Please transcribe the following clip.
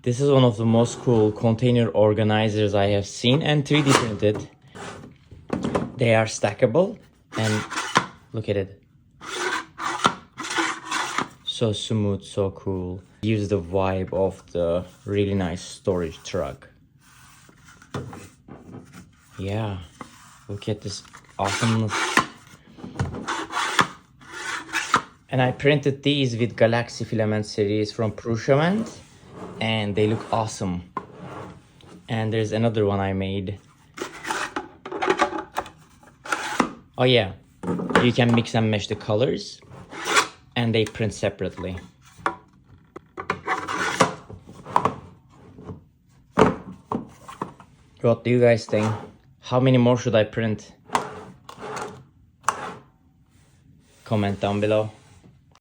This is one of the most cool container organizers I have seen and 3D printed. They are stackable and look at it. So smooth, so cool. Use the vibe of the really nice storage truck. Yeah, look at this awesomeness. And I printed these with Galaxy filament series from Prusament, and they look awesome. And there's another one I made. Oh yeah, you can mix and match the colors, and they print separately. What do you guys think? How many more should I print? Comment down below.